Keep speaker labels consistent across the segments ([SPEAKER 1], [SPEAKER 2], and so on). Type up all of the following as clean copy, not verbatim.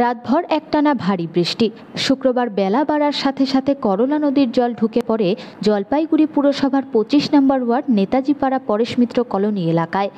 [SPEAKER 1] রাতভর একটানা ভারী বৃষ্টি। শুক্রবার বেলা বাড়ার সাথে সাথে করলা নদীর জল ঢুকে পড়ে জলপাইগুড়ি পুরসভার ২৫ নম্বর ওয়ার্ড নেতাজিপাড়া পরেশ মিত্র কলোনি এলাকায়।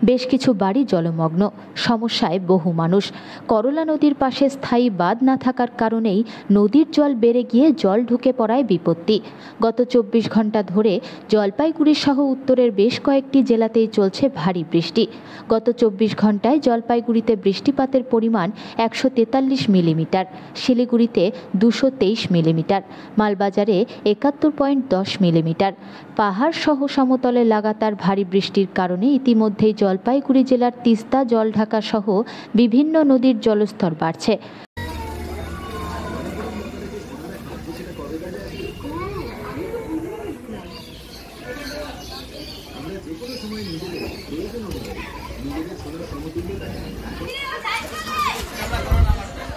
[SPEAKER 1] বেশ কিছু বাড়ি জলমগ্ন, সমস্যায় বহু মানুষ। করলা নদীর পাশে স্থায়ী বাঁধ না থাকার কারণেই নদীর জল বেড়ে গিয়ে জল ঢুকে পড়ায় বিপত্তি। গত ২৪ ঘন্টা ধরে জলপাইগুড়ি সহ উত্তরের বেশ কয়েকটি জেলাতেই চলছে ভারী বৃষ্টি। গত ২৪ ঘন্টায় জলপাইগুড়িতে বৃষ্টিপাতের পরিমাণ ১৪৩ মিলিমিটার, শিলিগুড়িতে ২২৩ মিলিমিটার, মালবাজারে ৭১.১০ মিলিমিটার। পাহাড় সহ সমতলে লাগাতার ভারী বৃষ্টির কারণে ইতিমধ্যেই জলপাইগুড়ি জেলার তিস্তা, জলঢাকা সহ বিভিন্ন নদীর জলস্তর বাড়ছে।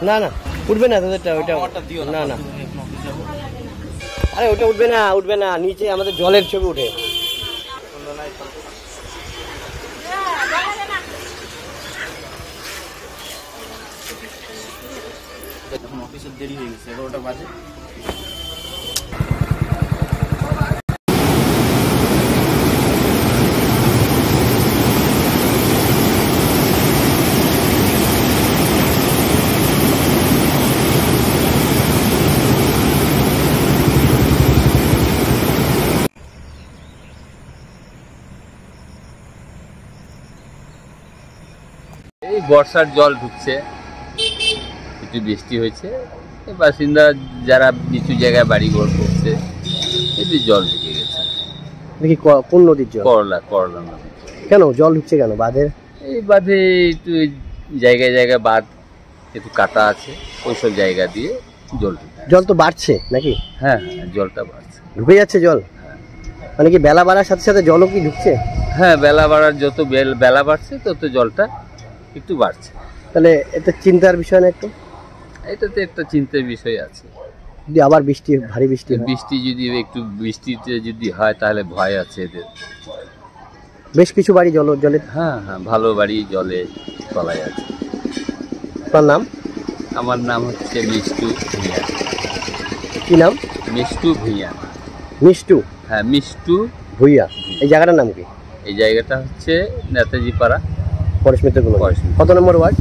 [SPEAKER 2] না না উঠবে না তোদেরটা, ওইটা না না, আরে ওটা উঠবে না, উঠবে না, নিচে আমাদের জলের ছবি উঠে।
[SPEAKER 3] এখন অফিসের দেরি হয়ে গেছে, ১১টা বাজে।
[SPEAKER 4] এই বর্ষার জল ঢুকছে, একটু বৃষ্টি হয়েছে, বাসিন্দা যারা নিচু জায়গায় বাড়ি ঘর করছে একটু জল ঢুকে গেছে।
[SPEAKER 2] দেখি কোন নদীর জল?
[SPEAKER 4] করলা নদী।
[SPEAKER 2] কেন জল ঢুকছে কেন? বাঁধের
[SPEAKER 4] এই বাঁধে একটু জায়গায় জায়গায় বাঁধ একটু কাটা আছে, ওইসব জায়গা দিয়ে জল ঢুকে।
[SPEAKER 2] জল তো বাড়ছে নাকি?
[SPEAKER 4] হ্যাঁ হ্যাঁ, জলটা বাড়ছে,
[SPEAKER 2] ঢুকে যাচ্ছে জল। মানে কি বেলা বাড়ার সাথে সাথে জলও কি ঢুকছে?
[SPEAKER 4] হ্যাঁ, বেলা বাড়ার যত বেলা বাড়ছে তত জলটা একটু বাড়ছে।
[SPEAKER 2] তাহলে এটা চিন্তার বিষয় না একটু?
[SPEAKER 4] এটাতে একটা চিন্তার বিষয় আছে।
[SPEAKER 2] যদি আবার বৃষ্টি, ভারী বৃষ্টি
[SPEAKER 4] বৃষ্টিতে যদি হয় তাহলে ভয় আছে এদের।
[SPEAKER 2] বেশ কিছু বাড়ি জলে।
[SPEAKER 4] হ্যাঁ হ্যাঁ, ভালো বাড়ি জলে তলায় আছে।
[SPEAKER 2] আপনার নাম?
[SPEAKER 4] আমার নাম হচ্ছে মিষ্টু ভূঁইয়া।
[SPEAKER 2] কি নাম?
[SPEAKER 4] মিষ্টু ভূঁইয়া।
[SPEAKER 2] মিষ্টু?
[SPEAKER 4] হ্যাঁ, মিষ্টু
[SPEAKER 2] ভূঁইয়া। এই জায়গাটার নাম কি?
[SPEAKER 4] এই জায়গাটা হচ্ছে নেতাজি পাড়া
[SPEAKER 2] পরেশ মিত্র কলোনি। কত নম্বর ওয়ার্ড?